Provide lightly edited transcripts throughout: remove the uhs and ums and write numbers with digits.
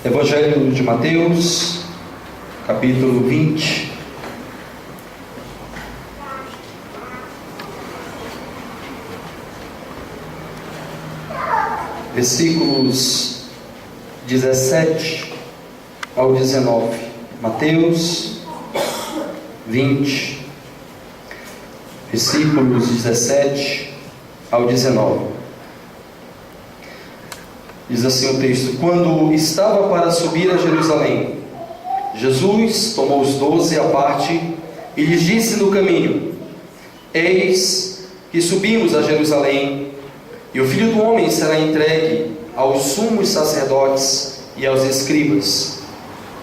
Evangelho de Mateus, capítulo 20. Versículos 17 ao 19. Mateus 20, versículos 17 ao 19. Diz assim o texto: Quando estava para subir a Jerusalém, Jesus tomou os 12 à parte e lhes disse no caminho: Eis que subimos a Jerusalém, e o Filho do Homem será entregue aos sumos sacerdotes e aos escribas.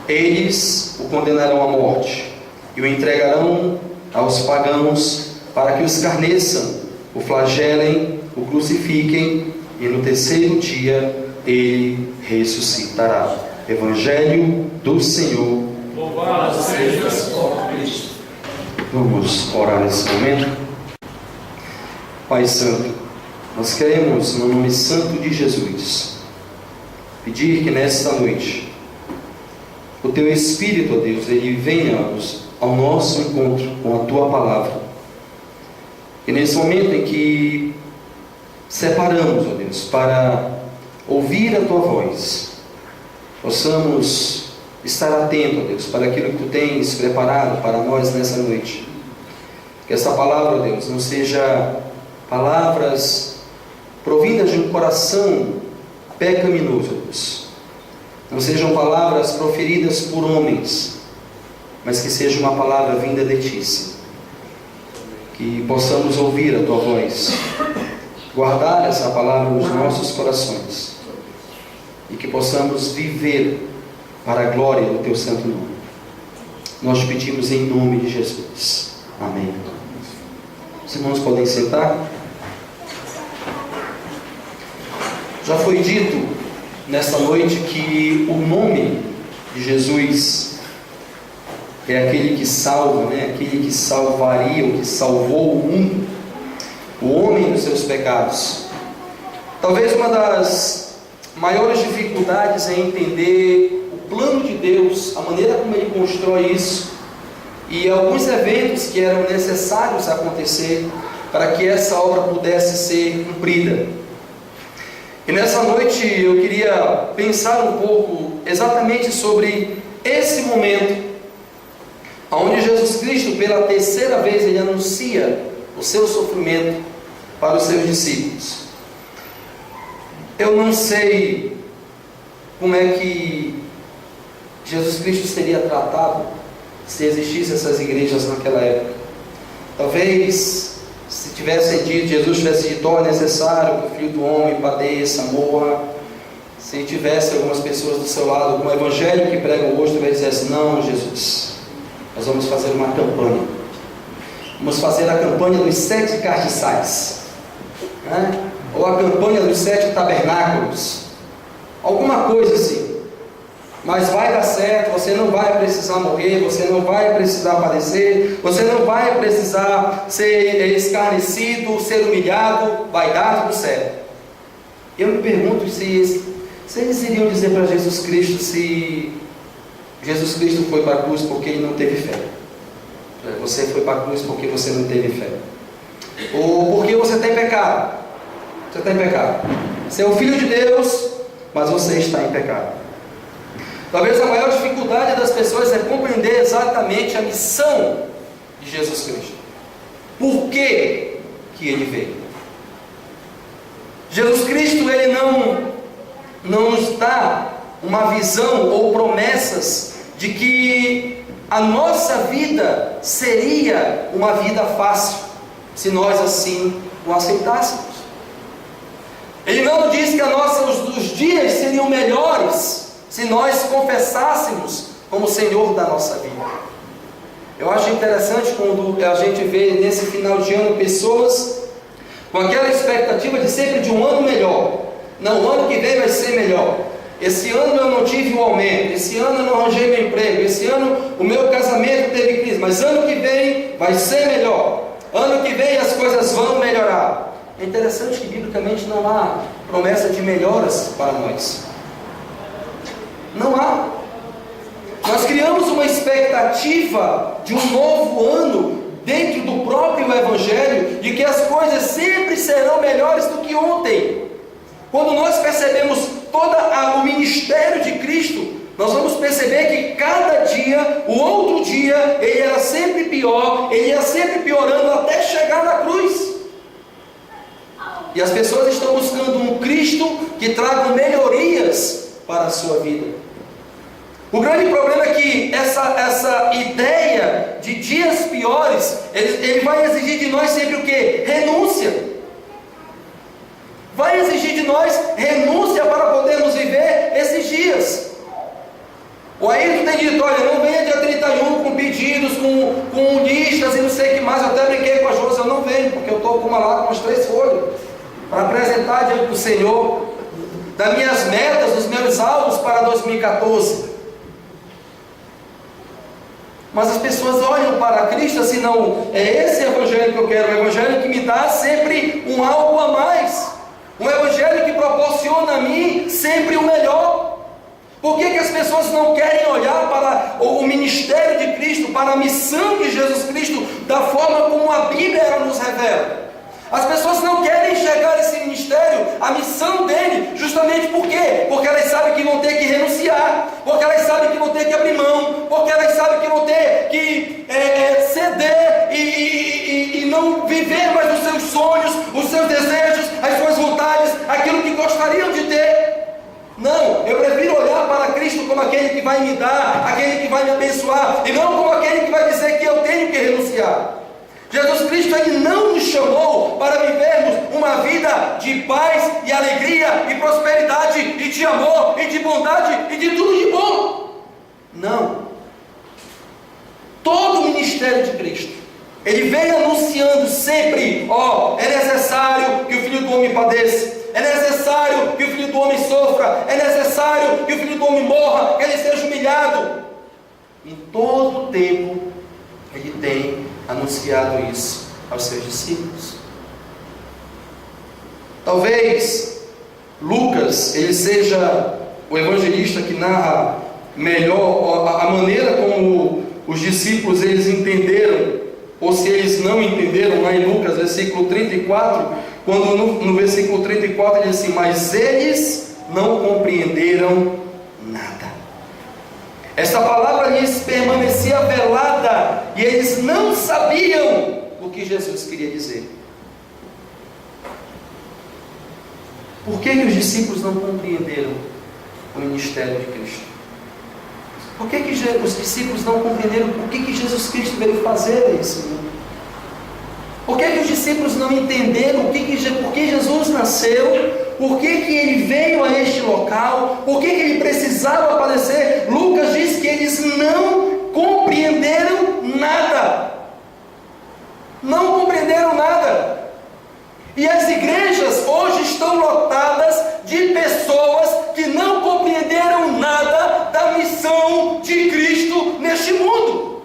Eles o condenarão à morte e o entregarão aos pagãos para que o escarneçam, o flagelem, o crucifiquem, e no terceiro dia ele ressuscitará. Evangelho do Senhor. Louvado sejas, ó Cristo. Vamos orar nesse momento. Pai Santo, nós queremos, no nome santo de Jesus, pedir que nesta noite o Teu Espírito, ó Deus, ele venha ao nosso encontro com a Tua Palavra. E nesse momento em que separamos, ó Deus, para ouvir a Tua voz, possamos estar atentos, ó Deus, para aquilo que Tu tens preparado para nós nessa noite. Que essa palavra, ó Deus, não seja palavras provindas de um coração pecaminoso, ó Deus. Não sejam palavras proferidas por homens, mas que seja uma palavra vinda de Ti, Senhor. Que possamos ouvir a Tua voz, guardar essa palavra nos nossos corações, e que possamos viver para a glória do Teu santo nome. Nós te pedimos em nome de Jesus. Amém. Os irmãos podem sentar. Já foi dito nesta noite que o nome de Jesus é aquele que salva, aquele que salvaria, ou que salvou o mundo, o homem dos seus pecados. Talvez uma das maiores dificuldades é entender o plano de Deus, a maneira como Ele constrói isso, e alguns eventos que eram necessários acontecer para que essa obra pudesse ser cumprida. E nessa noite eu queria pensar um pouco exatamente sobre esse momento, onde Jesus Cristo, pela terceira vez, Ele anuncia o seu sofrimento para os seus discípulos. Eu não sei como é que Jesus Cristo seria tratado se existissem essas igrejas naquela época. Talvez, se tivessem dito, Jesus tivesse dito: é necessário que o Filho do Homem padeça, morra. Se tivesse algumas pessoas do seu lado, com o evangelho que pregam hoje, talvez dissesse: não, Jesus, nós vamos fazer uma campanha. Vamos fazer a campanha dos 7 castiçais, ou a campanha dos 7 tabernáculos, alguma coisa assim. Mas vai dar certo, você não vai precisar morrer, você não vai precisar padecer, você não vai precisar ser escarnecido, ser humilhado, vai dar tudo certo. Eu me pergunto se eles iriam dizer para Jesus Cristo se Jesus Cristo foi para a cruz porque Ele não teve fé. Você foi para a cruz porque você não teve fé. Ou porque você tem pecado. Você tem pecado. Você é o Filho de Deus, mas você está em pecado. Talvez a maior dificuldade das pessoas é compreender exatamente a missão de Jesus Cristo. Por que Ele veio? Jesus Cristo, Ele não nos dá uma visão ou promessas de que a nossa vida seria uma vida fácil, se nós assim o aceitássemos. Ele não diz que os dias seriam melhores se nós confessássemos como Senhor da nossa vida. Eu acho interessante quando a gente vê nesse final de ano pessoas com aquela expectativa de sempre de um ano melhor. Não, o ano que vem vai ser melhor. Esse ano eu não tive um aumento, esse ano eu não arranjei meu emprego, esse ano o meu casamento teve crise, mas ano que vem vai ser melhor. Ano que vem as coisas vão melhorar. É interessante que biblicamente não há promessa de melhoras para nós. Não há. Nós criamos uma expectativa de um novo ano dentro do próprio Evangelho, de que as coisas sempre serão melhores do que ontem. Quando nós percebemos todo o ministério de Cristo, nós vamos perceber que cada dia, o outro dia, ele era sempre pior, ele ia sempre piorando até chegar na cruz. E as pessoas estão buscando um Cristo que traga melhorias para a sua vida. O grande problema é que essa ideia de dias piores, ele vai exigir de nós sempre o quê? Renúncia. Vai exigir de nós renúncia para podermos viver esses dias. O Ayrton tem dito, olha, não venha dia 31 com pedidos, com listas e não sei o que mais. Eu até brinquei com a Josi, eu não venho, porque eu estou com uma lá com as 3 folhas, para apresentar diante do Senhor, das minhas metas, dos meus alvos para 2014. Mas as pessoas olham para Cristo assim, não, é esse evangelho que eu quero, um evangelho que me dá sempre um algo a mais, um evangelho que proporciona a mim sempre o melhor. Por que as pessoas não querem olhar para o ministério de Cristo, para a missão de Jesus Cristo, da forma como a Bíblia nos revela? As pessoas não querem enxergar esse ministério, a missão dele, justamente por quê? Porque elas sabem que vão ter que renunciar, porque elas sabem que vão ter que abrir mão, porque elas sabem que vão ter que ceder e não viver mais os seus sonhos, os seus desejos, as suas vontades, aquilo que gostariam de ter. Não, eu prefiro olhar para Cristo como aquele que vai me dar, aquele que vai me abençoar, e não como aquele que vai dizer que eu tenho que renunciar. Jesus Cristo, Ele não nos chamou para vivermos uma vida de paz e alegria e prosperidade e de amor e de bondade e de tudo de bom. Não. Todo o ministério de Cristo, Ele vem anunciando sempre, é necessário que o Filho do Homem padeça, é necessário que o Filho do Homem sofra, é necessário que o Filho do Homem morra, que Ele seja humilhado. Em todo o tempo, Ele tem anunciado isso aos seus discípulos. Talvez Lucas, ele seja o evangelista que narra melhor a maneira como os discípulos eles entenderam, ou se eles não entenderam, lá em Lucas, versículo 34, quando no versículo 34 ele diz assim, mas eles não compreenderam nada. Essa palavra lhes permanecia velada, e eles não sabiam o que Jesus queria dizer. Por que os discípulos não compreenderam o ministério de Cristo? Por que os discípulos não compreenderam o que Jesus Cristo veio fazer nesse mundo? Por que os discípulos não entenderam por que Jesus nasceu? Por que ele veio a este local? Por que ele precisava aparecer? Lucas diz que eles não compreenderam nada. Não compreenderam nada. E as igrejas hoje estão lotadas de pessoas que não compreenderam nada da missão de Cristo neste mundo.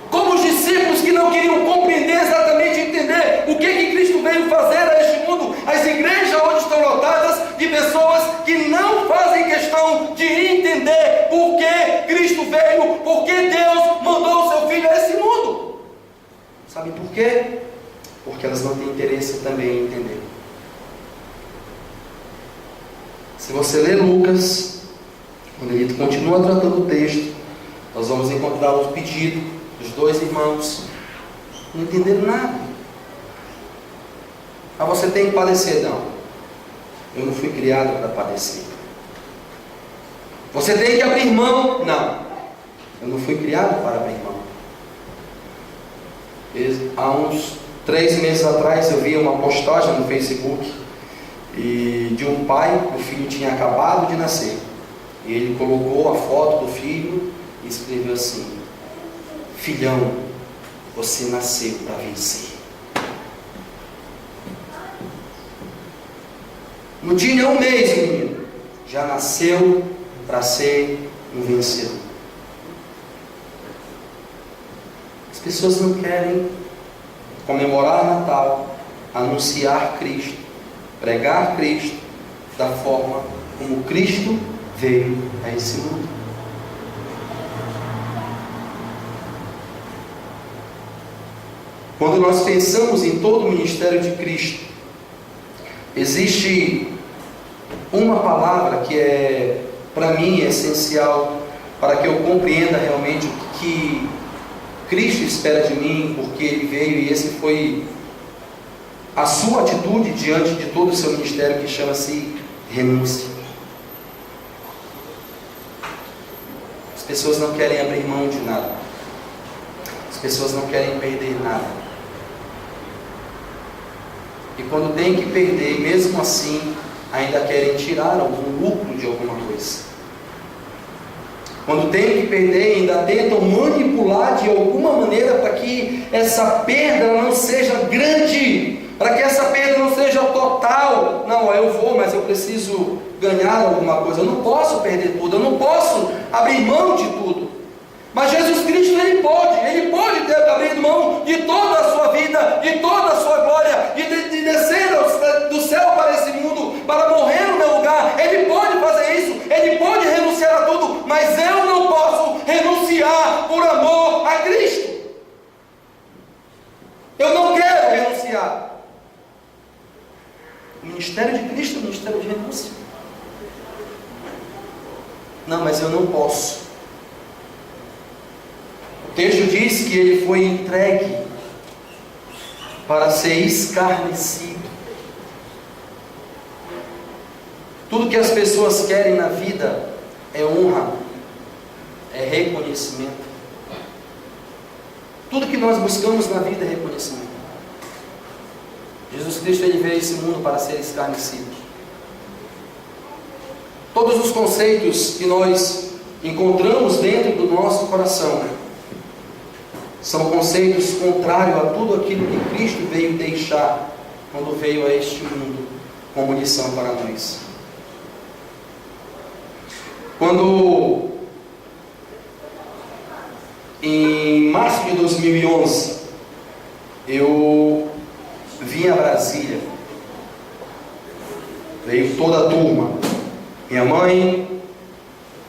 Como os discípulos que não queriam compreender exatamente, entender o que Cristo veio fazer a este mundo, as igrejas hoje estão lotadas de pessoas que não fazem questão de entender por que Cristo veio, por que Deus mandou o seu Filho a esse mundo. Sabe por quê? Porque elas não têm interesse também em entender. Se você ler Lucas, quando ele continua tratando o texto, nós vamos encontrar o pedido dos 2 irmãos. Não entenderam nada. Você tem que padecer. Não, eu não fui criado para padecer. Você tem que abrir mão. Não, eu não fui criado para abrir mão. Há uns 3 meses atrás eu vi uma postagem no Facebook de um pai, o filho tinha acabado de nascer, e ele colocou a foto do filho e escreveu assim: filhão, você nasceu para vencer. Não tinha um mês, menino, já nasceu para ser um vencedor. As pessoas não querem comemorar Natal, anunciar Cristo, pregar Cristo da forma como Cristo veio a esse mundo. Quando nós pensamos em todo o ministério de Cristo, existe uma palavra que é, para mim, essencial para que eu compreenda realmente o que Cristo espera de mim, porque Ele veio, e esse foi a sua atitude diante de todo o seu ministério, que chama-se renúncia. As pessoas não querem abrir mão de nada. As pessoas não querem perder nada. E quando tem que perder, mesmo assim, ainda querem tirar algum lucro de alguma coisa. Quando tem que perder, ainda tentam manipular de alguma maneira para que essa perda não seja grande, para que essa perda não seja total. Não, eu vou, mas eu preciso ganhar alguma coisa. Eu não posso perder tudo, eu não posso abrir mão de tudo. Mas Jesus Cristo, Ele pode ter abrido mão de toda a sua vida, de toda a sua glória, de descer do céu para esse mundo, para morrer no meu lugar. Ele pode fazer isso, Ele pode renunciar a tudo, mas eu não posso renunciar por amor a Cristo. Eu não quero renunciar. O ministério de Cristo é um ministério de renúncia. Não, mas eu não posso. O texto diz que Ele foi entregue para ser escarnecido. Tudo que as pessoas querem na vida é honra, é reconhecimento. Tudo que nós buscamos na vida é reconhecimento. Jesus Cristo, Ele veio a esse mundo para ser escarnecido. Todos os conceitos que nós encontramos dentro do nosso coração são conceitos contrários a tudo aquilo que Cristo veio deixar quando veio a este mundo como lição para nós. Quando em março de 2011 eu vim a Brasília, veio toda a turma. Minha mãe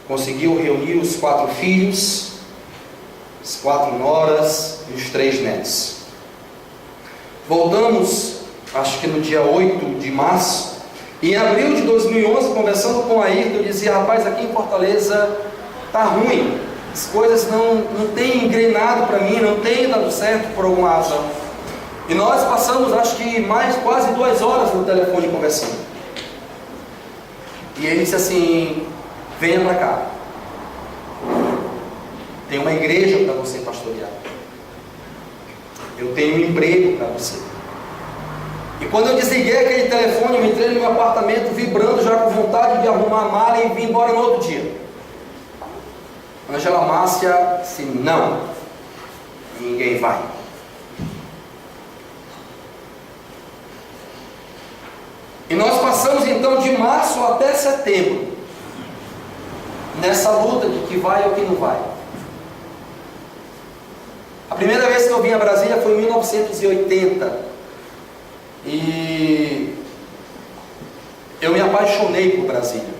conseguiu reunir os 4 filhos, as 4 noras e os 3 netos. Voltamos, acho que no dia 8 de março. Em abril de 2011, conversando com a Ayrton, eu dizia: rapaz, aqui em Fortaleza está ruim, as coisas não têm engrenado para mim, não tem dado certo por alguma razão. E nós passamos, acho que quase 2 horas no telefone conversando. E ele disse assim: venha para cá, tem uma igreja para você pastorear, eu tenho um emprego para você. E quando eu desliguei aquele telefone, eu entrei no meu apartamento vibrando, já com vontade de arrumar a mala e vir embora no outro dia. Ângela Márcia disse: não, ninguém vai. E nós passamos então de março até setembro nessa luta de que vai ou que não vai. A primeira vez que eu vim a Brasília foi em 1980. E eu me apaixonei por Brasília.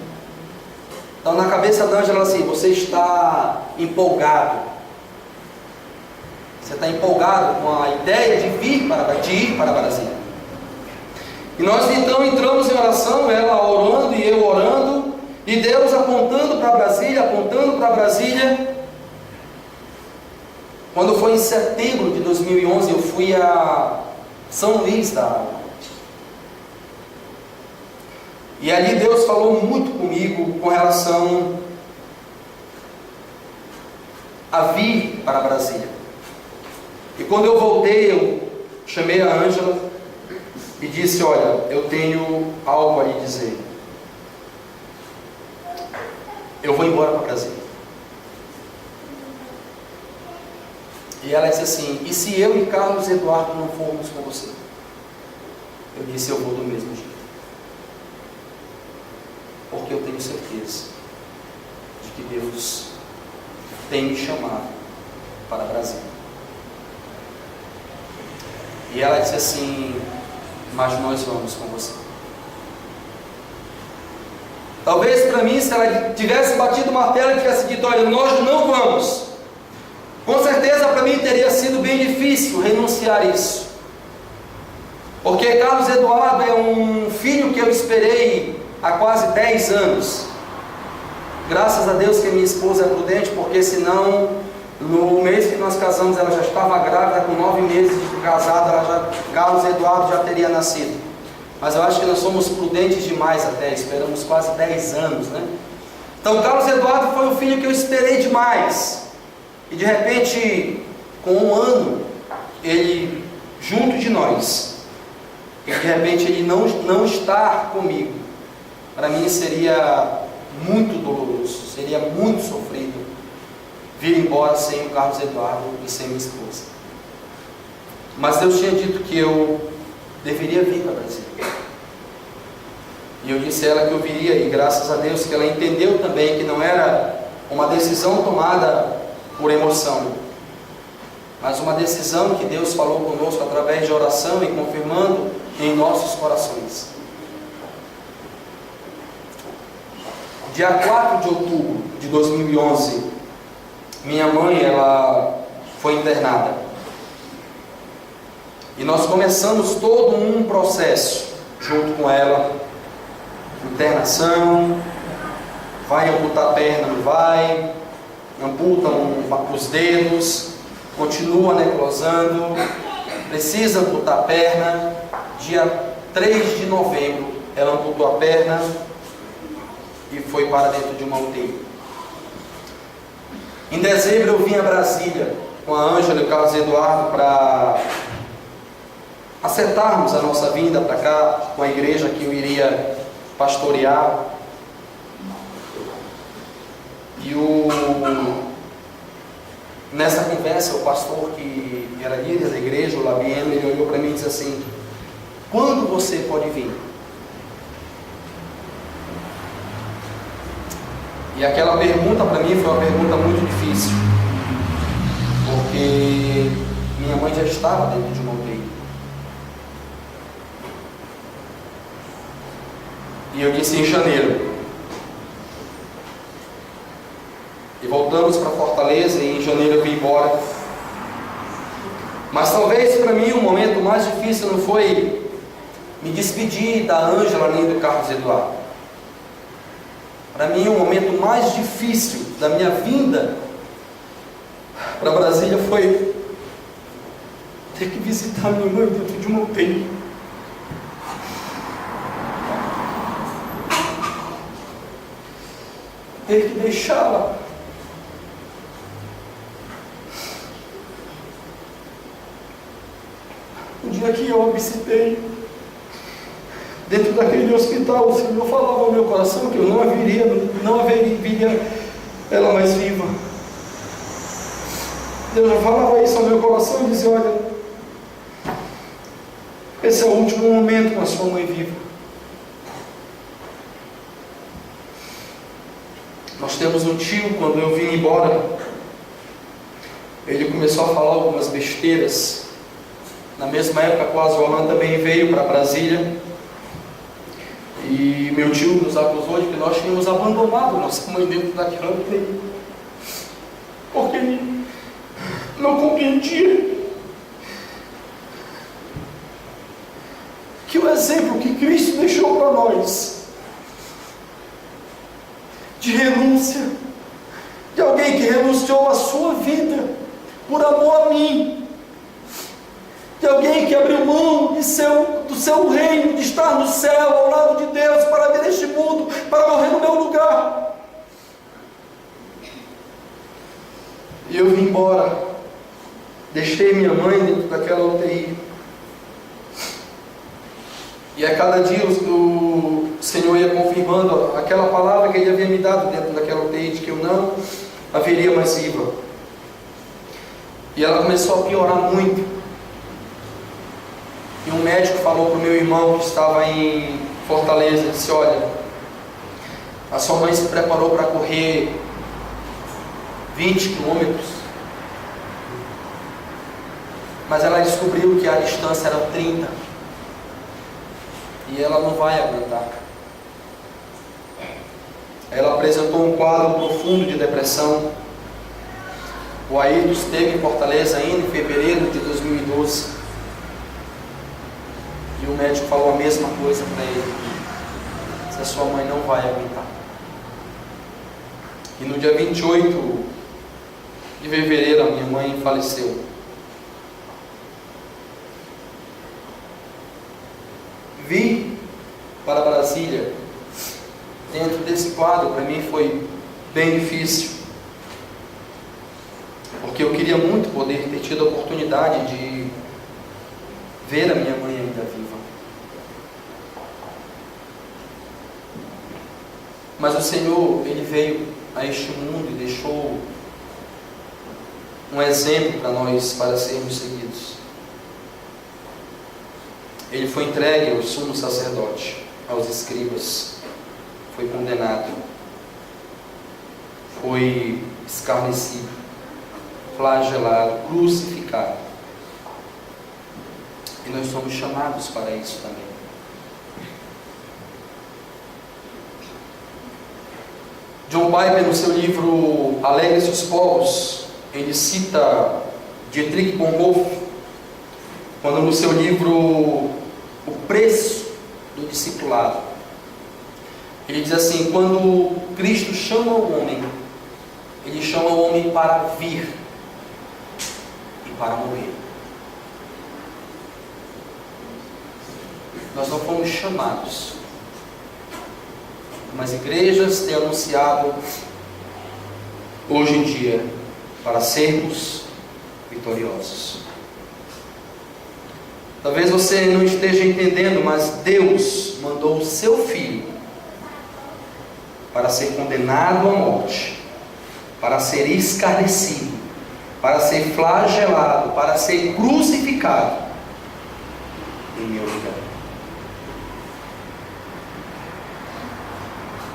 Então, na cabeça da Ângela, assim: você está empolgado. Você está empolgado com a ideia de ir para Brasília. E nós então entramos em oração, ela orando e eu orando, e Deus apontando para Brasília. Quando foi em setembro de 2011, eu fui a São Luís da Água. E ali Deus falou muito comigo com relação a vir para Brasília. E quando eu voltei, eu chamei a Ângela e disse: olha, eu tenho algo a lhe dizer. Eu vou embora para Brasília. E ela disse assim: e se eu e Carlos Eduardo não formos com você? Eu disse: eu vou do mesmo jeito. Porque eu tenho certeza de que Deus tem me chamado para Brasília. E ela disse assim: mas nós vamos com você. Talvez para mim, se ela tivesse batido o martelo e tivesse dito: olha, nós não vamos, com certeza para mim teria sido bem difícil renunciar a isso. Porque Carlos Eduardo é um filho que eu esperei há quase 10 anos. Graças a Deus que minha esposa é prudente, porque senão, no mês que nós casamos, ela já estava grávida, com 9 meses de casada, Carlos Eduardo já teria nascido. Mas eu acho que nós somos prudentes demais até, esperamos quase 10 anos, né? Então Carlos Eduardo foi o filho que eu esperei demais. E de repente, com 1 ano, ele junto de nós, e de repente ele não estar comigo, para mim seria muito doloroso, seria muito sofrido vir embora sem o Carlos Eduardo e sem minha esposa. Mas Deus tinha dito que eu deveria vir para Brasília. E eu disse a ela que eu viria, e graças a Deus que ela entendeu também que não era uma decisão tomada por emoção, mas uma decisão que Deus falou conosco através de oração e confirmando em nossos corações. Dia 4 de outubro de 2011, minha mãe, ela foi internada. E nós começamos todo um processo junto com ela. Internação, vai amputar a perna, não vai, amputa os dedos, continua necrosando, precisa amputar a perna. Dia 3 de novembro, ela amputou a perna e foi para dentro de uma UTI. Em dezembro eu vim a Brasília com a Ângela e o Carlos Eduardo para acertarmos a nossa vinda para cá com a igreja que eu iria pastorear. E nessa conversa, o pastor que era líder da igreja, o Labieno, ele olhou para mim e disse assim: quando você pode vir? E aquela pergunta para mim foi uma pergunta muito difícil, porque minha mãe já estava dentro de uma UTI. E eu disse em janeiro. E voltamos para Fortaleza, e em janeiro eu vim embora. Mas talvez para mim o momento mais difícil não foi me despedir da Ângela nem do Carlos Eduardo. Para mim o momento mais difícil da minha vinda para Brasília foi ter que visitar minha mãe dentro de uma UTI. Ter que deixá-la. O dia que eu a visitei, dentro daquele hospital, o Senhor falava ao meu coração que eu não haveria ela mais viva. Deus já falava isso ao meu coração e dizia: olha, esse é o último momento com a sua mãe viva. Nós temos um tio, quando eu vim embora, ele começou a falar algumas besteiras. Na mesma época, quase o Alan também veio para Brasília. E meu tio nos acusou de que nós tínhamos abandonado nossa mãe dentro daquela UTI, porque ele não compreendia que o exemplo que Cristo deixou para nós de renúncia, de alguém que renunciou à sua vida por amor a mim, de alguém que abriu mão do seu reino, de estar no céu ao lado de Deus, para vir neste mundo, para morrer no meu lugar. E eu vim embora, deixei minha mãe dentro daquela UTI. E a cada dia o Senhor ia confirmando aquela palavra que Ele havia me dado dentro daquela UTI, de que eu não haveria mais viva. E ela começou a piorar muito. E um médico falou para o meu irmão que estava em Fortaleza, disse: olha, a sua mãe se preparou para correr 20 quilômetros, mas ela descobriu que a distância era 30, e ela não vai aguentar. Ela apresentou um quadro profundo de depressão. O Ayrton esteve em Fortaleza ainda em fevereiro de 2012. E o médico falou a mesma coisa para ele: se a sua mãe não vai aguentar. E no dia 28 de fevereiro a minha mãe faleceu. Vir para Brasília dentro desse quadro para mim foi bem difícil, porque eu queria muito poder ter tido a oportunidade de ver a minha mãe ainda viva. Mas o Senhor, Ele veio a este mundo e deixou um exemplo para nós, para sermos seguidos. Ele foi entregue ao sumo sacerdote, aos escribas, foi condenado, foi escarnecido, flagelado, crucificado. E nós somos chamados para isso também. John Piper, no seu livro Alegre-se os Povos, ele cita Dietrich Bonhoeffer, quando no seu livro O Preço do Discipulado, ele diz assim: quando Cristo chama o homem, Ele chama o homem para vir e para morrer. Nós não fomos chamados, mas igrejas têm anunciado hoje em dia para sermos vitoriosos. Talvez você não esteja entendendo, mas Deus mandou o seu Filho para ser condenado à morte, para ser escarnecido, para ser flagelado, para ser crucificado em meu lugar.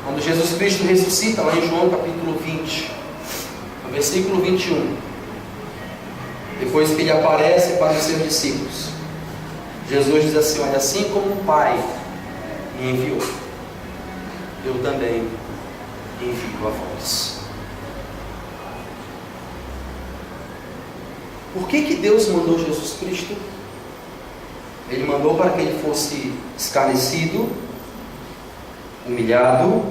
Quando Jesus Cristo ressuscita, lá em João capítulo 20, no versículo 21, depois que Ele aparece para os seus discípulos, Jesus diz assim: olha, assim como o Pai me enviou, eu também envio a vós. Por que Deus mandou Jesus Cristo? Ele mandou para que Ele fosse escarnecido, humilhado,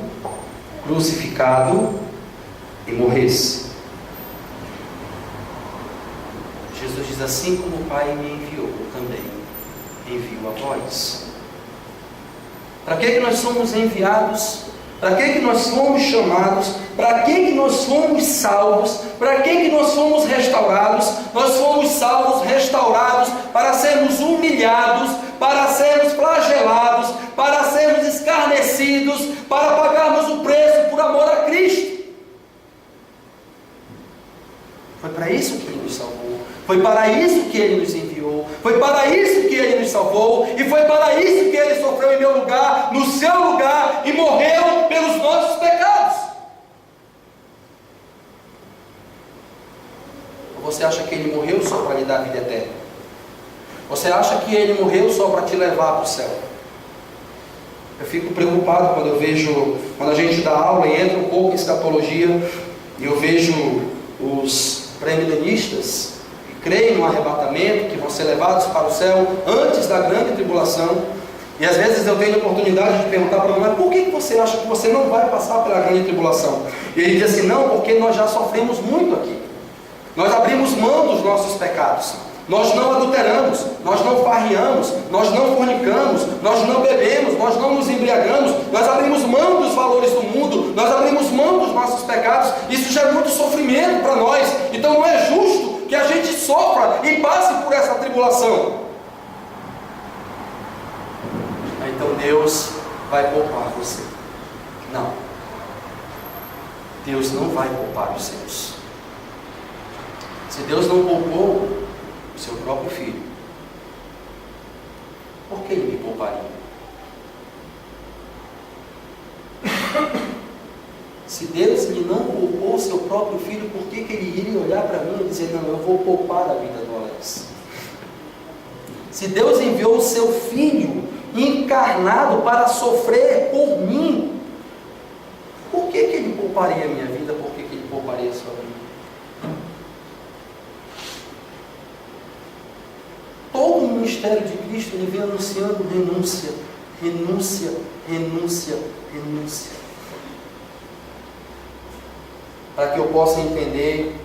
crucificado e morresse. Jesus diz: assim como o Pai me enviou, eu também envio a vós. Para que nós somos enviados? Para que nós somos chamados? Para que nós fomos salvos? Para que nós fomos restaurados? Nós fomos salvos, restaurados, para sermos humilhados, para sermos flagelados, para sermos escarnecidos, para pagarmos o preço por amor a Cristo. Foi para isso que Ele nos salvou. Foi para isso que Ele nos enviou. Foi para isso que Ele nos salvou. E foi para isso que Ele sofreu em meu lugar, no seu lugar, e morreu pelos nossos pecados. Ou você acha que Ele morreu só para lhe dar a vida eterna? Você acha que Ele morreu só para te levar para o céu? Eu fico preocupado quando eu vejo, quando a gente dá aula e entra um pouco em escatologia, e eu vejo os pré-milenistas que creem no arrebatamento, que vão ser levados para o céu antes da grande tribulação. E às vezes eu tenho a oportunidade de perguntar para ele: mas por que você acha que você não vai passar pela grande tribulação? E ele diz assim: não, porque nós já sofremos muito aqui. Nós abrimos mão dos nossos pecados. Nós não adulteramos, nós não farriamos, nós não fornicamos, nós não bebemos, nós não nos embriagamos, nós abrimos mão dos valores do mundo, nós abrimos mão dos nossos pecados. Isso já é muito sofrimento para nós. Então não é justo que a gente sofra e passe por essa tribulação. Então Deus vai poupar você. Não. Deus não vai poupar os seus. Se Deus não poupou o seu próprio filho, por que Ele me pouparia? Se Deus lhe não poupou o seu próprio filho, por que Ele iria olhar para mim e dizer: não, eu vou poupar a vida do Alex? Se Deus enviou o seu filho encarnado para sofrer por mim, por que pouparia a minha vida, por que Ele pouparia a sua vida? Todo o ministério de Cristo, Ele vem anunciando renúncia, renúncia, renúncia, renúncia. Para que eu possa entender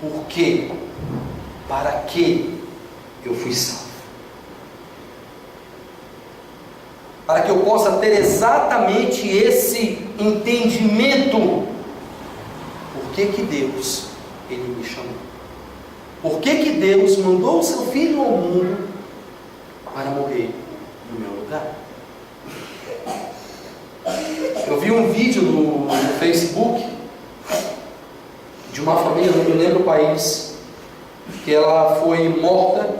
por quê, para que eu fui salvo. Para que eu possa ter exatamente esse entendimento. Por que Deus, Ele me chamou? Por que Deus mandou o seu Filho ao mundo para morrer no meu lugar? Eu vi um vídeo no Facebook de uma família, não me lembro o país, que ela foi morta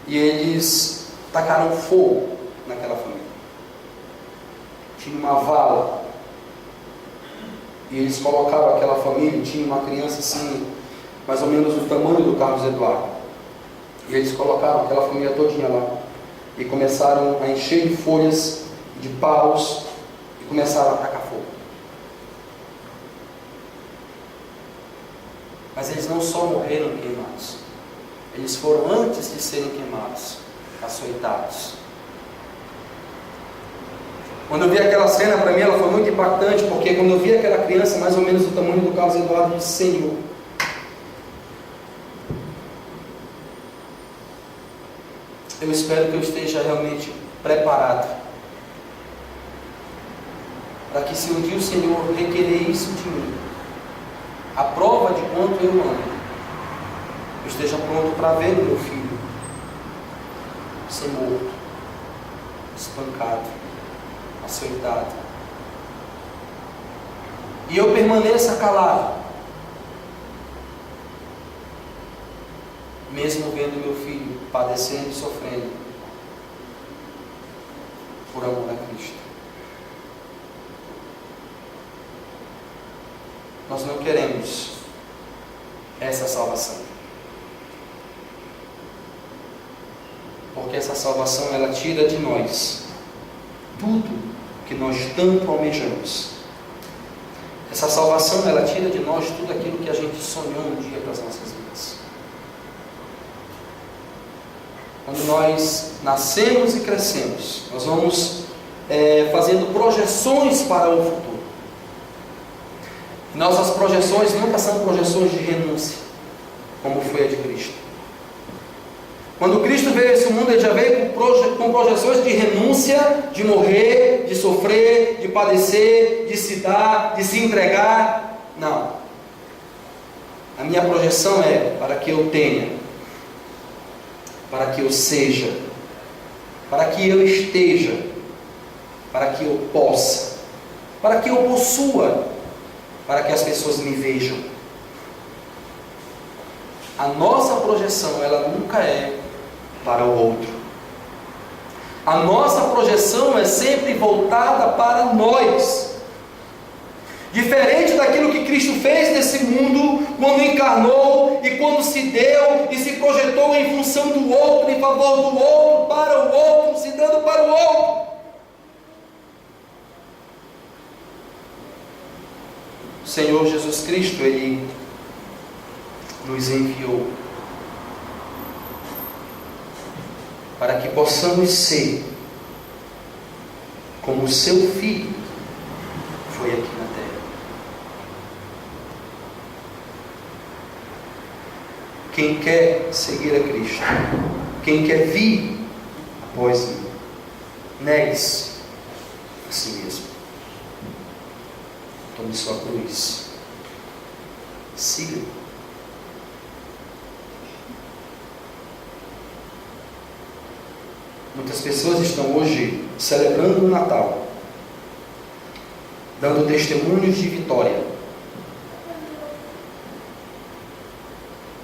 e eles tacaram fogo naquela família. Tinha uma vala e eles colocaram aquela família, tinha uma criança assim, mais ou menos do tamanho do Carlos Eduardo, e eles colocaram aquela família todinha lá e começaram a encher de folhas, de paus, e começaram a atacar fogo. Mas eles não só morreram queimados, eles foram, antes de serem queimados, açoitados. Quando eu vi aquela cena, para mim ela foi muito impactante, porque quando eu vi aquela criança mais ou menos do tamanho do Carlos Eduardo, eu disse: Senhor, eu espero que eu esteja realmente preparado para que, se um dia o Senhor requerer isso de mim, a prova de quanto eu amo, eu esteja pronto para ver o meu filho ser morto, espancado, açoitado, e eu permaneça calado, mesmo vendo meu filho padecendo e sofrendo por amor a Cristo. Nós não queremos essa salvação, porque essa salvação ela tira de nós tudo que nós tanto almejamos. Essa salvação ela tira de nós tudo aquilo que a gente sonhou um dia para as nossas vidas. Quando nós nascemos e crescemos, nós vamos fazendo projeções para o futuro. Nossas projeções nunca são projeções de renúncia, como foi a de Cristo. Quando Cristo veio a esse mundo, Ele já veio com projeções de renúncia, de morrer, de sofrer, de padecer, de se dar, de se entregar. Não. A minha projeção é para que eu tenha, para que eu seja, para que eu esteja, para que eu possa, para que eu possua, para que as pessoas me vejam. A nossa projeção, ela nunca é para o outro. A nossa projeção é sempre voltada para nós. Diferente daquilo que Cristo fez nesse mundo, quando encarnou e quando se deu e se projetou em função do outro, em favor do outro, para o outro, se dando para o outro. O Senhor Jesus Cristo, Ele nos enviou para que possamos ser como o seu Filho foi aqui na terra. Quem quer seguir a Cristo, quem quer vir após mim, negue-se a si mesmo. Tome sua cruz. Siga. Muitas pessoas estão hoje celebrando o Natal, dando testemunhos de vitória.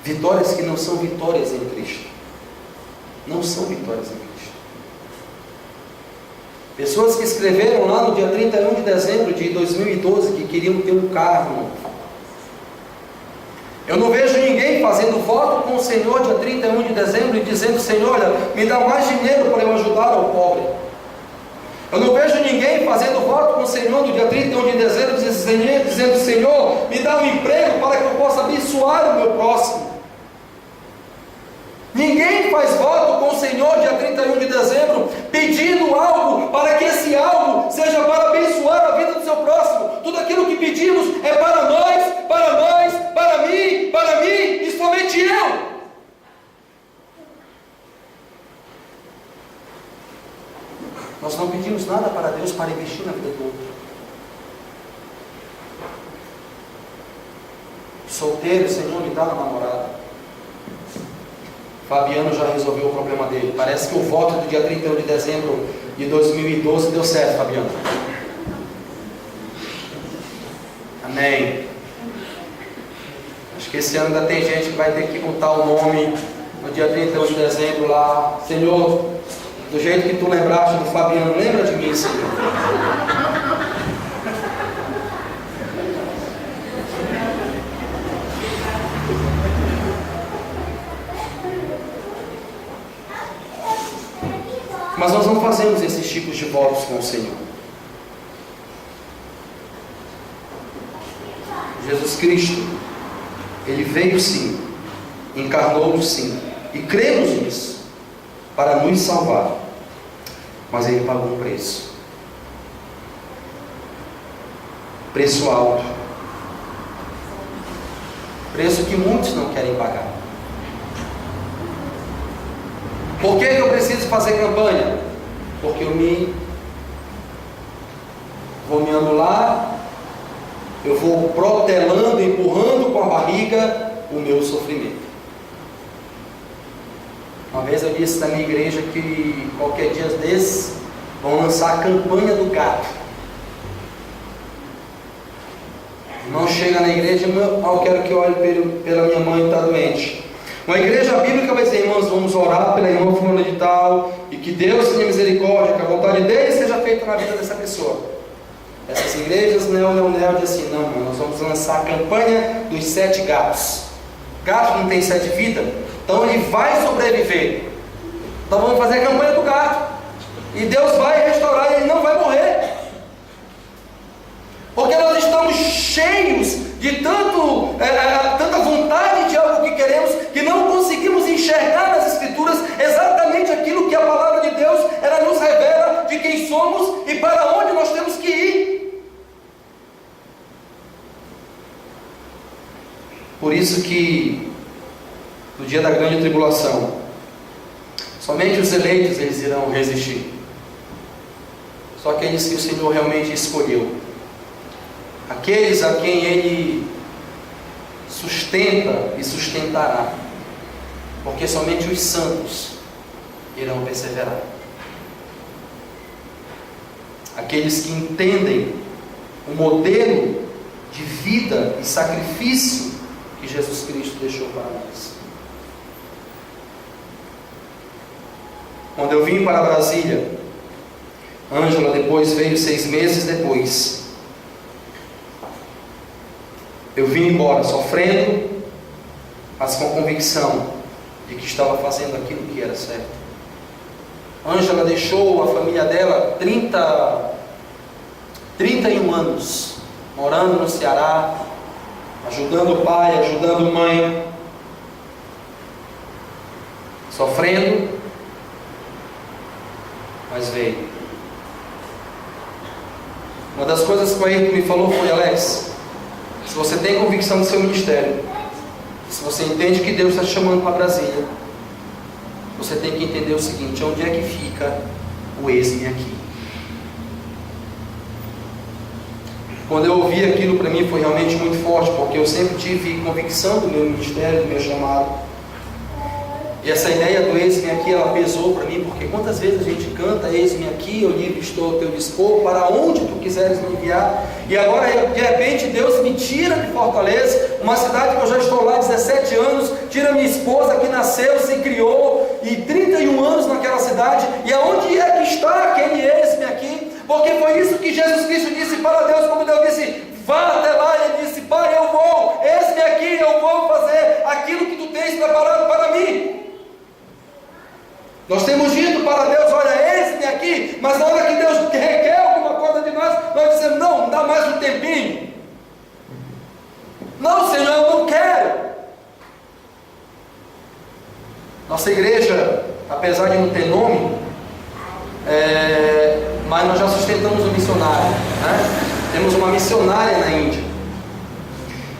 Vitórias que não são vitórias em Cristo. Não são vitórias em Cristo. Pessoas que escreveram lá no dia 31 de dezembro de 2012 que queriam ter um carro. Eu não vejo ninguém fazendo voto com o Senhor dia 31 de dezembro e dizendo: Senhor, olha, me dá mais dinheiro para eu ajudar ao pobre. Eu não vejo ninguém fazendo voto com o Senhor no dia 31 de dezembro, dizendo: Senhor, me dá um emprego para que eu possa abençoar o meu próximo. Ninguém faz voto com o Senhor dia 31 de dezembro, pedindo algo para que esse algo seja para abençoar a vida do seu próximo. Tudo aquilo que pedimos é para nós, para mim e somente eu. Nós não pedimos nada para Deus para investir na vida do outro. Solteiro, Senhor, me dá uma namorada. Fabiano já resolveu o problema dele. Parece que o voto do dia 31 de dezembro de 2012 deu certo, Fabiano. Amém. Acho que esse ano ainda tem gente que vai ter que botar o nome no dia 31 de dezembro lá. Senhor, do jeito que tu lembraste do Fabiano, lembra de mim, Senhor. Mas nós não fazemos esses tipos de votos com o Senhor. Jesus Cristo, Ele veio sim, encarnou-nos sim, e cremos nisso, para nos salvar. Mas Ele pagou um preço. Preço alto. Preço que muitos não querem pagar. Por que eu preciso fazer campanha? Porque eu vou me anular, eu vou protelando, empurrando com a barriga o meu sofrimento. Uma vez eu disse na minha igreja que qualquer dia desses vão lançar a campanha do gato. Não chega na igreja, eu quero que olhe pela minha mãe que está doente. Uma igreja bíblica vai dizer: irmãos, vamos orar pela irmã fulana de tal, e que Deus tenha misericórdia, que a vontade dele seja feita na vida dessa pessoa. Essas igrejas neo dizem assim: não, irmão, nós vamos lançar a campanha dos 7 gatos. Gato não tem 7 vidas, então ele vai sobreviver. Então vamos fazer a campanha do gato, e Deus vai restaurar, e ele não vai morrer. Porque nós estamos cheios de tanta vontade de algo que queremos, que não conseguimos enxergar nas Escrituras exatamente aquilo que a palavra de Deus ela nos revela de quem somos e para onde nós temos que ir. Por isso que no dia da grande tribulação, somente os eleitos eles irão resistir. Só aqueles que o Senhor realmente escolheu, aqueles a quem Ele sustenta e sustentará, porque somente os santos irão perseverar. Aqueles que entendem o modelo de vida e sacrifício que Jesus Cristo deixou para nós. Quando eu vim para Brasília, Ângela depois veio 6 meses depois. Eu vim embora sofrendo, mas com convicção de que estava fazendo aquilo que era certo. Ângela deixou a família dela 31 anos, morando no Ceará, ajudando o pai, ajudando mãe, sofrendo, mas veio. Uma das coisas que o Ayrton me falou foi: Alex, se você tem convicção do seu ministério, se você entende que Deus está te chamando para Brasília, você tem que entender o seguinte: onde é que fica o eis-me aqui? Quando eu ouvi aquilo, para mim foi realmente muito forte, porque eu sempre tive convicção do meu ministério, do meu chamado. E essa ideia do eis-me aqui, ela pesou para mim, porque quantas vezes a gente canta: eis-me aqui, eu livre estou ao teu dispor, para onde tu quiseres me enviar. E agora, de repente, Deus me tira de Fortaleza, uma cidade que eu já estou lá há 17 anos, tira minha esposa que nasceu, se criou, e 31 anos naquela cidade, e aonde é que está aquele eis-me aqui? Porque foi isso que Jesus Cristo disse para Deus, quando Deus disse: vá até lá. Ele disse: Pai, eu vou, eis-me aqui, eu vou fazer aquilo que tu tens preparado para mim. Nós temos dito para Deus: olha, eis-me aqui, mas na hora que Deus Não, Senhor, eu não quero. Nossa igreja, apesar de não ter nome, mas nós já sustentamos um missionário, né? Temos uma missionária na Índia.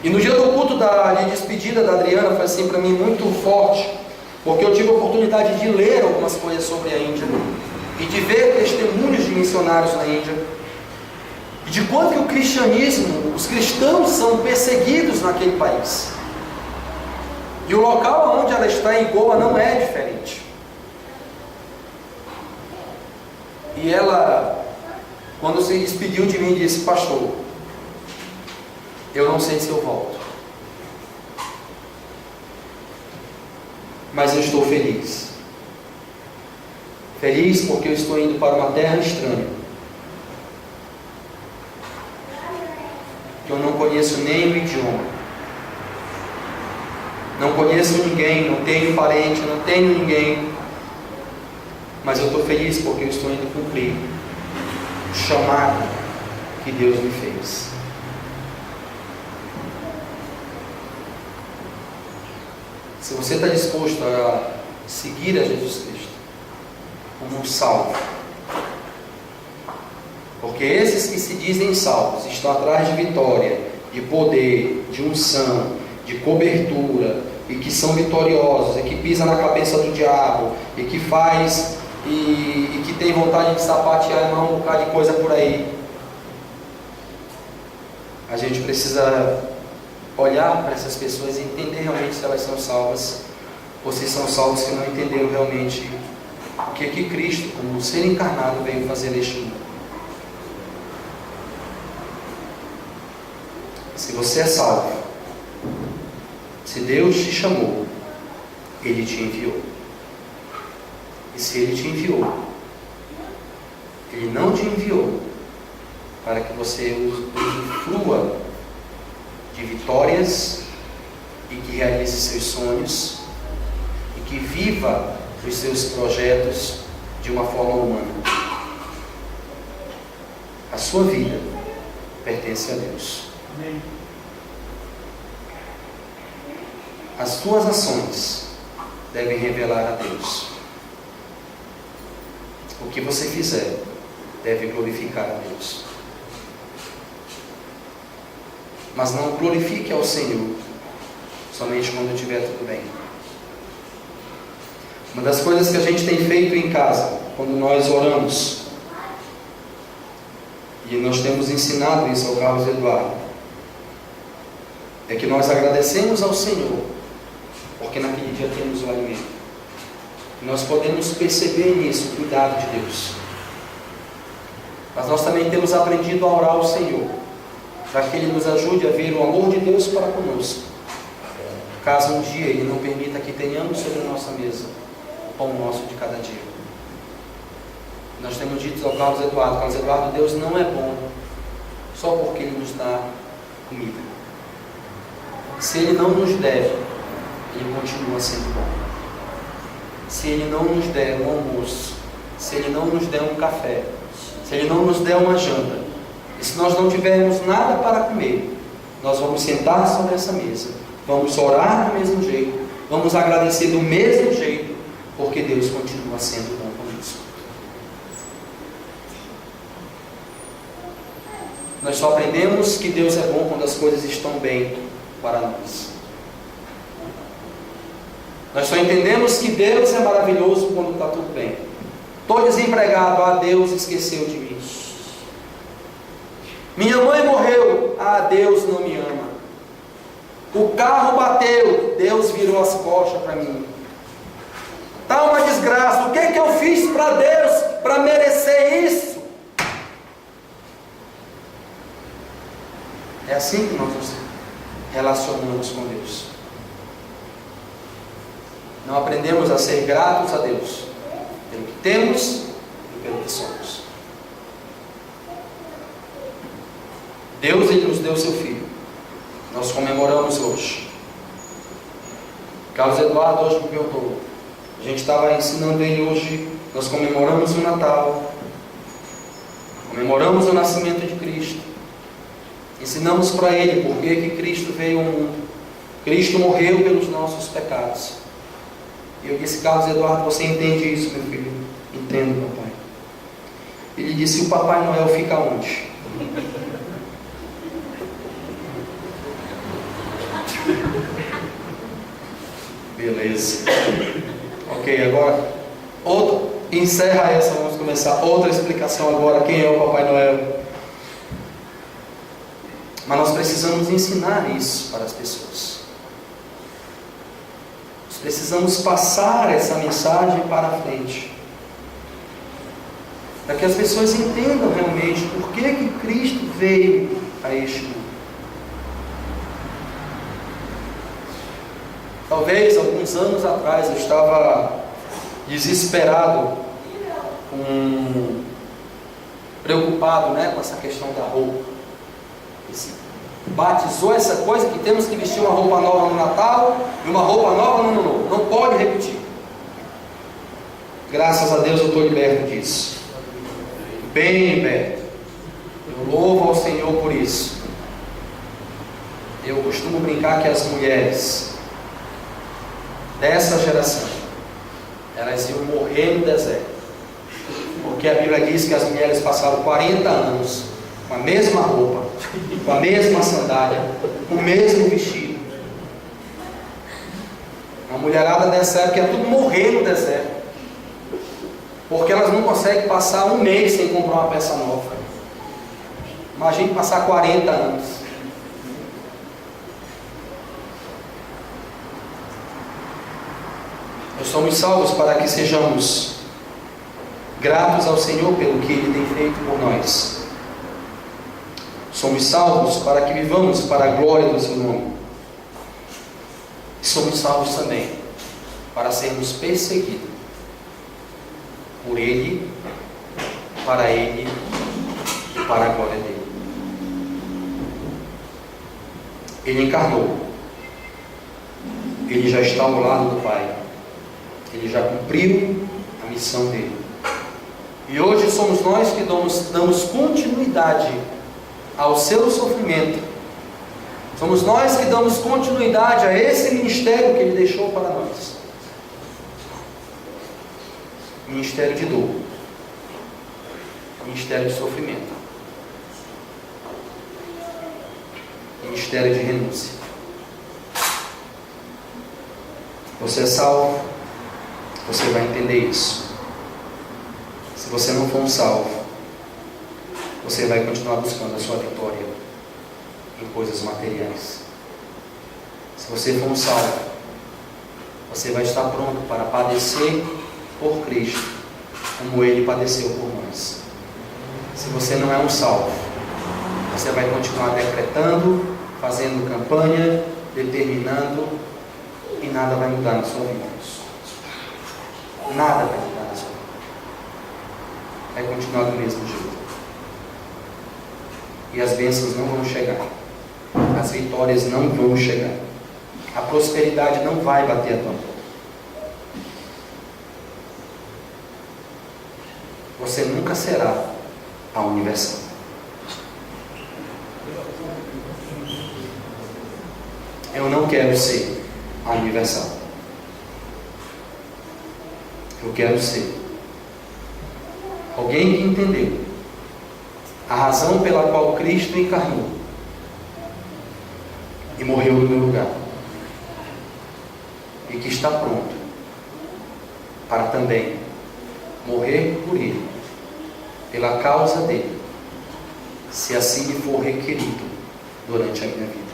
E no dia do culto de despedida da Adriana, foi assim para mim muito forte, porque eu tive a oportunidade de ler algumas coisas sobre a Índia e de ver testemunhos de missionários na Índia, e de quanto que o cristianismo, os cristãos são perseguidos naquele país. E o local onde ela está, em Goa, não é diferente. E ela, quando se despediu de mim, disse: pastor, eu não sei se eu volto, mas eu estou feliz. Feliz porque eu estou indo para uma terra estranha, que eu não conheço nem o idioma, não conheço ninguém, não tenho parente, não tenho ninguém, mas eu estou feliz porque eu estou indo cumprir o chamado que Deus me fez. Se você está disposto a seguir a Jesus Cristo como um salvo, porque esses que se dizem salvos estão atrás de vitória, de poder, de unção, de cobertura, e que são vitoriosos, e que pisam na cabeça do diabo, e que faz, e que tem vontade de sapatear e um bocado de coisa por aí. A gente precisa olhar para essas pessoas e entender realmente se elas são salvas, ou se são salvos que não entenderam realmente o que Cristo, como ser encarnado, veio fazer neste mundo. Se você é salvo, se Deus te chamou, Ele te enviou. E se Ele te enviou, Ele não te enviou para que você usufrua de vitórias e que realize seus sonhos e que viva os seus projetos de uma forma humana. A sua vida pertence a Deus. Amém. As suas ações devem revelar a Deus. O que você fizer deve glorificar a Deus. Mas não glorifique ao Senhor somente quando estiver tudo bem. Uma das coisas que a gente tem feito em casa, quando nós oramos, e nós temos ensinado isso ao Carlos Eduardo, é que nós agradecemos ao Senhor, porque naquele dia temos o alimento. Nós podemos perceber nisso o cuidado de Deus. Mas nós também temos aprendido a orar ao Senhor, para que Ele nos ajude a ver o amor de Deus para conosco, caso um dia Ele não permita que tenhamos sobre a nossa mesa o pão nosso de cada dia. Nós temos dito ao Carlos Eduardo, Deus não é bom só porque Ele nos dá comida. Se Ele não nos der, Ele continua sendo bom. Se Ele não nos der um almoço, se Ele não nos der um café, se Ele não nos der uma janta, e se nós não tivermos nada para comer, nós vamos sentar sobre essa mesa, vamos orar do mesmo jeito, vamos agradecer do mesmo jeito, porque Deus continua sendo bom conosco. Nós só aprendemos que Deus é bom quando as coisas estão bem para nós. Nós só entendemos que Deus é maravilhoso quando está tudo bem. Estou desempregado, Deus esqueceu de mim. Minha mãe morreu, Deus não me ama. O carro bateu, Deus virou as costas para mim. Está uma desgraça, o que eu fiz para Deus para merecer isso? É assim que nós nos relacionamos com Deus. Não aprendemos a ser gratos a Deus pelo que temos e pelo que somos. Deus, Ele nos deu seu Filho. Nós comemoramos hoje. Carlos Eduardo hoje me perguntou. A gente estava ensinando ele hoje. Nós comemoramos o Natal. Comemoramos o nascimento de Cristo. Ensinamos para ele por que Cristo veio ao mundo. Cristo morreu pelos nossos pecados. E eu disse: Carlos Eduardo, você entende isso, meu filho? Entendo, papai. Ele disse: o Papai Noel fica onde? Beleza. Ok, agora encerra essa, vamos começar outra explicação agora. Quem é o Papai Noel? Mas nós precisamos ensinar isso para as pessoas. Nós precisamos passar essa mensagem para a frente, para que as pessoas entendam realmente por que Cristo veio a este mundo. Talvez alguns anos atrás eu estava desesperado, preocupado, com essa questão da roupa. Batizou essa coisa que temos que vestir uma roupa nova no Natal e uma roupa nova no Ano Novo. Não pode repetir. Graças a Deus eu estou liberto disso. Bem liberto. Eu louvo ao Senhor por isso. Eu costumo brincar que as mulheres dessa geração, elas iam morrer no deserto, porque a Bíblia diz que as mulheres passaram 40 anos com a mesma roupa, com a mesma sandália, com o mesmo vestido. A mulherada dessa época ia tudo morrer no deserto, porque elas não conseguem passar um mês sem comprar uma peça nova. Imagine passar 40 anos. Nós somos salvos para que sejamos gratos ao Senhor pelo que Ele tem feito por nós. Somos salvos para que vivamos para a glória do Seu nome. E somos salvos também para sermos perseguidos por Ele, para Ele e para a glória dEle. Ele encarnou. Ele já está ao lado do Pai. Ele já cumpriu a missão dele. E hoje somos nós que damos continuidade ao seu sofrimento. Somos nós que damos continuidade a esse ministério que ele deixou para nós. Ministério de dor. Ministério de sofrimento. Ministério de renúncia. Você é salvo, você vai entender isso. Se você não for um salvo, você vai continuar buscando a sua vitória em coisas materiais. Se você for um salvo, você vai estar pronto para padecer por Cristo, como Ele padeceu por nós. Se você não é um salvo, você vai continuar decretando, fazendo campanha, determinando, e nada vai mudar na sua vida. Nada vai mudar na sua vida. Vai continuar do mesmo jeito. E as bênçãos não vão chegar. As vitórias não vão chegar. A prosperidade não vai bater a tua porta. Você nunca será a Universal. Eu não quero ser a Universal. Eu quero ser alguém que entendeu a razão pela qual Cristo encarnou e morreu no meu lugar, e que está pronto para também morrer por Ele, pela causa dele, se assim me for requerido durante a minha vida.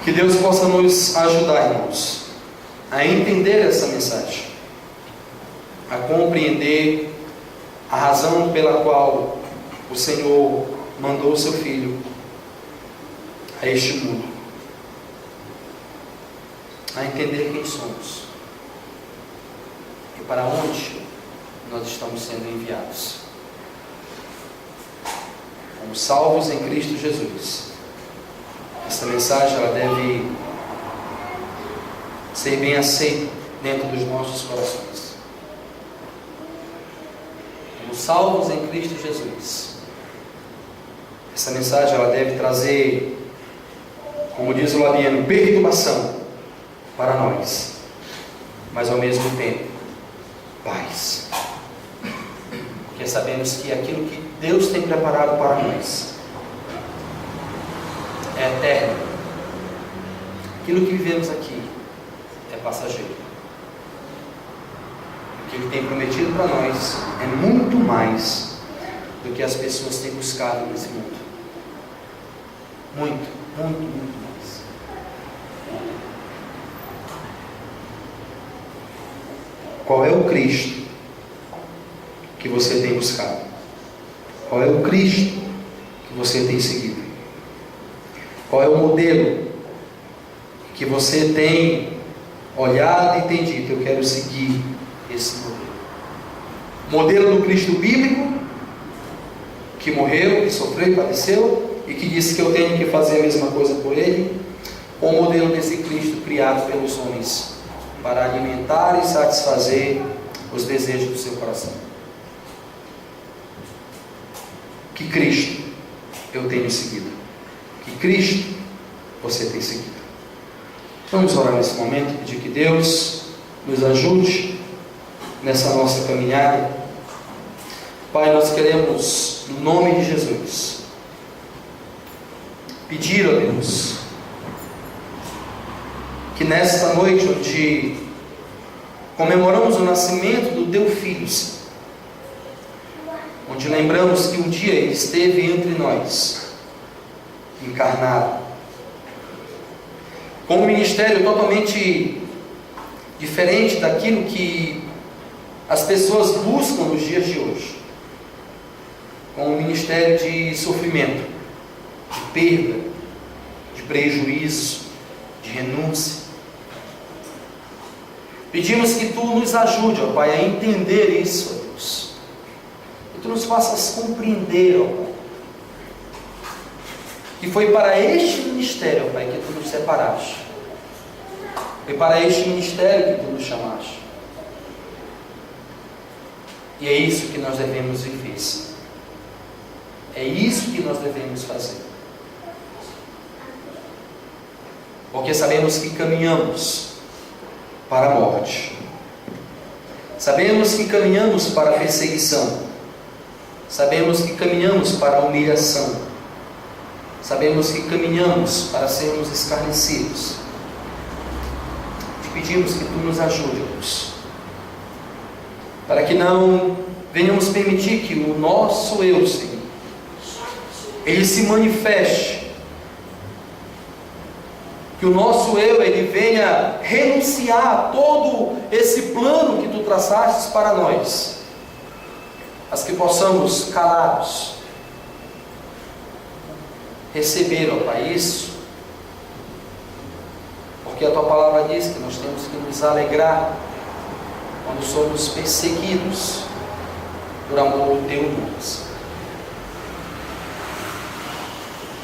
Que Deus possa nos ajudar, irmãos, a entender essa mensagem, a compreender a razão pela qual o Senhor mandou o seu Filho a este mundo, a entender quem somos e para onde nós estamos sendo enviados. Como salvos em Cristo Jesus, essa mensagem ela deve ser bem aceita dentro dos nossos corações. Como salvos em Cristo Jesus, Essa mensagem ela deve trazer, como diz o Labiano, perturbação para nós, mas ao mesmo tempo, paz. Porque sabemos que aquilo que Deus tem preparado para nós é eterno. Aquilo que vivemos aqui é passageiro. O que Ele tem prometido para nós é muito mais do que as pessoas têm buscado nesse mundo. Muito, muito, muito mais. Qual é o Cristo que você tem buscado? Qual é o Cristo que você tem seguido? Qual é o modelo que você tem olhado e tem dito: eu quero seguir esse modelo? Modelo do Cristo bíblico, que morreu, que sofreu e padeceu, e que disse que eu tenho que fazer a mesma coisa por Ele? Ou o modelo desse Cristo criado pelos homens para alimentar e satisfazer os desejos do seu coração? Que Cristo eu tenho seguido? Que Cristo você tem seguido? Vamos orar nesse momento e pedir que Deus nos ajude nessa nossa caminhada. Pai, nós queremos, no nome de Jesus, pedir a Deus que nesta noite, onde comemoramos o nascimento do Teu Filho, onde lembramos que um dia Ele esteve entre nós, encarnado, com um ministério totalmente diferente daquilo que as pessoas buscam nos dias de hoje, com um ministério de sofrimento, de perda, de prejuízo, de renúncia. Pedimos que Tu nos ajude, ó Pai, a entender isso, ó Deus, que Tu nos faças compreender, ó Pai, que foi para este ministério, ó Pai, que Tu nos separaste, foi para este ministério que Tu nos chamaste, e é isso que nós devemos viver, é isso que nós devemos fazer, porque sabemos que caminhamos para a morte, sabemos que caminhamos para a perseguição, sabemos que caminhamos para a humilhação, sabemos que caminhamos para sermos escarnecidos. Te pedimos que Tu nos ajude, Deus, para que não venhamos permitir que o nosso eu, Senhor, ele se manifeste, que o nosso eu, ele venha renunciar a todo esse plano que Tu traçastes para nós, mas que possamos, calados, receber, ó Pai, isso, porque a Tua palavra diz que nós temos que nos alegrar quando somos perseguidos por amor do Teu nome.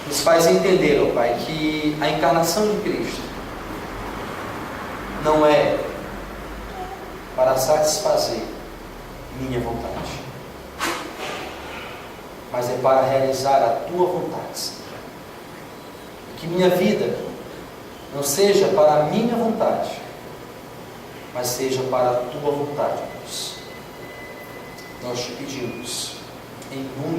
Nos faz entender, ó Pai, que a encarnação de Cristo não é para satisfazer minha vontade, mas é para realizar a Tua vontade. Que minha vida não seja para a minha vontade, mas seja para a Tua vontade, Deus. Nós te pedimos, em nome